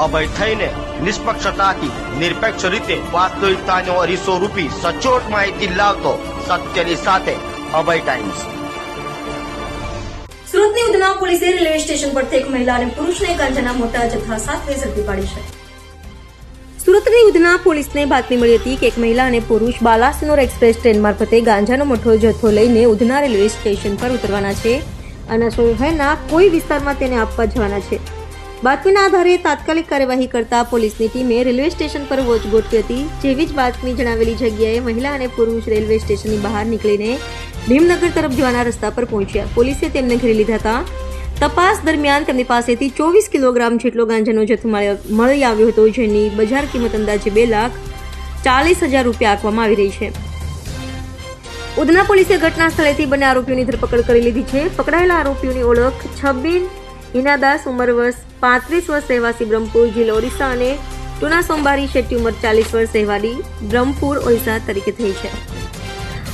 અભય થઈને નિષ્પક્ષતાથી નિરપેક્ષ રીતે વાસ્તવિકતાનો અરીસો રૂપી સચોટ માહિતી લાવતો સત્યની સાથે અભય ટાઈમ્સ। સુરતની ઉધના પોલીસે રેલવે સ્ટેશન પરથી એક મહિલા અને પુરુષને ગાંજાના મોટા જથ્થા સાથે ઝડપી પાડી છે। સુરતની ઉધના પોલીસને બાતમી મળી હતી કે એક મહિલા અને પુરુષ બાલાસિનોર એક્સપ્રેસ ટ્રેન મારફતે ગાંજાનો મોટો જથ્થો લઈને ઉધના રેલવે સ્ટેશન પર ઉતરવાના છે અને શહેરના કોઈ વિસ્તારમાં તેને આપવા જવાના છે। બાતમીના આધારે તાત્કાલિક કાર્યવાહી કરતા પોલીસની ટીમે રેલવે સ્ટેશન પર વોચ ગોઠવી હતી। જેવી જ બાતમી જણાવેલી જગ્યાએ મહિલા અને પુરુષ રેલવે સ્ટેશનની બહાર નીકળીને ભીમનગર તરફ જવાના રસ્તા પર પહોંચ્યા। પોલીસે તેમને ઘેરી લીધા હતા। તપાસ દરમિયાન તેમની પાસેથી 24 કિલોગ્રામ જેટલો ગાંજાનો જથ્થો મળી આવ્યો હતો, જેની બજાર કિંમત અંદાજે 2,40,000 રૂપિયા આંકવામાં આવી રહી છે। ઉધના પોલીસે ઘટના સ્થળેથી બંને આરોપીઓની ધરપકડ કરી લીધી છે। પકડાયેલા આરોપીઓની ઓળખ છબીન હિનાદાસ ઉંમર વર્ષ 35 વર્ષ રહેવાસી બ્રહ્મપુર જિલ્લો ઓડિશા અને ટુના સોમબારી શેટ્ટી ઉંમર 40 વર્ષ રહેવાડી બ્રહ્મપુર ઓડિશા તરીકે થઈ છે।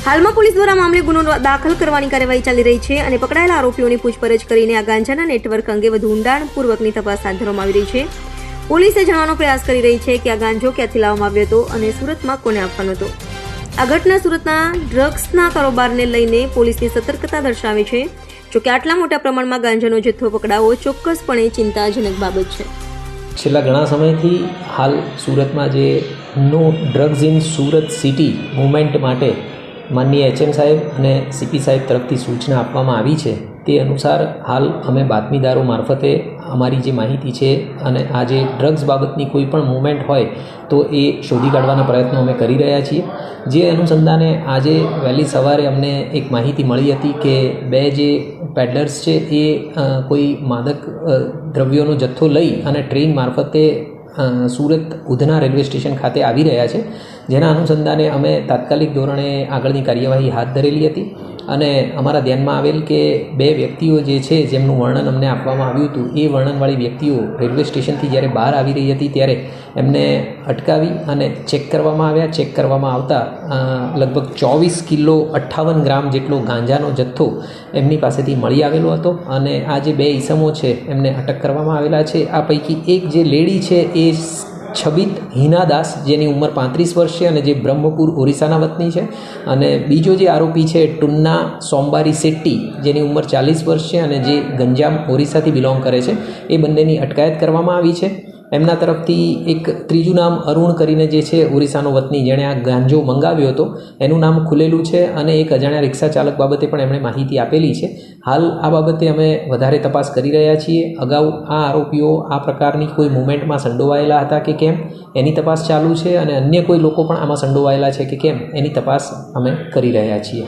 હાલમાં પોલીસ દ્વારા મામલે ગુનો દાખલ કરવાની કાર્યવાહી ચાલી રહી છે અને પકડાયેલા આરોપીઓની પૂછપરછ કરીને આ ગાંજાના નેટવર્ક અંગે વધુ ઊંડાણપૂર્વકની તપાસ હાથ ધરવામાં આવી રહી છે। પોલીસે જાણવાનો પ્રયાસ કરી રહી છે કે આ ગાંજો ક્યાંથી લાવવામાં આવ્યો હતો અને સુરતમાં કોને આપવાનો હતો। આ ઘટના સુરતના ડ્રગ્સના કારોબારને લઈને પોલીસની સતર્કતા દર્શાવે છે। જોકે આટલા મોટા પ્રમાણમાં ગાંજાનો જથ્થો પકડાવો ચોક્કસપણે ચિંતાજનક બાબત છે। છેલ્લા ઘણા સમયથી હાલ સુરતમાં જે no drugs in Surat city movement માટે માનનીય HM સાહેબ અને CP સાહેબ તરફથી સૂચના આપવામાં આવી છે। તે અનુસાર હાલ અમે બાતમીદારો મારફતે અમારી જે માહિતી છે અને આ જે ડ્રગ્સ બાબતની કોઈ પણ મૂવમેન્ટ હોય તો એ શોધી કાઢવાના પ્રયત્નો અમે કરી રહ્યા છીએ। જે અનુસંધાને આજે વહેલી સવારે અમને એક માહિતી મળી હતી કે બે જે પેડલર્સ છે એ કોઈ માદક દ્રવ્યોનો જથ્થો લઈ અને ટ્રેન મારફતે સુરત ઉધના રેલવે સ્ટેશન ખાતે આવી રહ્યા છે। જેના અનુસંધાને અમે તાત્કાલિક ધોરણે આગળની કાર્યવાહી હાથ ધરેલી હતી અને અમારા ધ્યાનમાં આવેલ કે બે વ્યક્તિઓ જે છે જેમનું વર્ણન અમને આપવામાં આવ્યું હતું એ વર્ણનવાળી વ્યક્તિઓ રેલવે સ્ટેશનથી જ્યારે બહાર આવી રહી હતી ત્યારે એમને અટકાવી અને ચેક કરવામાં આવ્યા। ચેક કરવામાં આવતા લગભગ 24 કિલો 58 ગ્રામ જેટલો ગાંજાનો જથ્થો એમની પાસેથી મળી આવેલો હતો અને આ જે બે ઈસમો છે એમને અટક કરવામાં આવેલા છે। આ પૈકી એક જે લેડી છે એ છબીત હિનાદાસ જેની ઉંમર 35 વર્ષ છે અને જે બ્રહ્મપુર ઓરિસ્સાના વતની છે અને બીજો જે આરોપી છે ટુન્ના સોમબારી શેટ્ટી જેની ઉંમર 40 વર્ષ છે અને જે ગંજામ ઓરિસ્સાથી બિલોંગ કરે છે। એ બંનેની અટકાયત કરવામાં આવી છે। એમના તરફથી એક ત્રીજું નામ અરુણ કરીને જે છે ઓરિસ્સાનો વતની જેણે આ ગાંજો મંગાવ્યો હતો એનું નામ ખુલેલું છે અને એક અજાણ્યા રિક્ષા ચાલક બાબતે પણ એમણે માહિતી આપેલી છે। હાલ આ બાબતે અમે વધારે તપાસ કરી રહ્યા છીએ। અગાઉ આ આરોપીઓ આ પ્રકારની કોઈ મૂવમેન્ટમાં સંડોવાયેલા હતા કે કેમ એની તપાસ ચાલુ છે અને અન્ય કોઈ લોકો પણ આમાં સંડોવાયેલા છે કે કેમ એની તપાસ અમે કરી રહ્યા છીએ।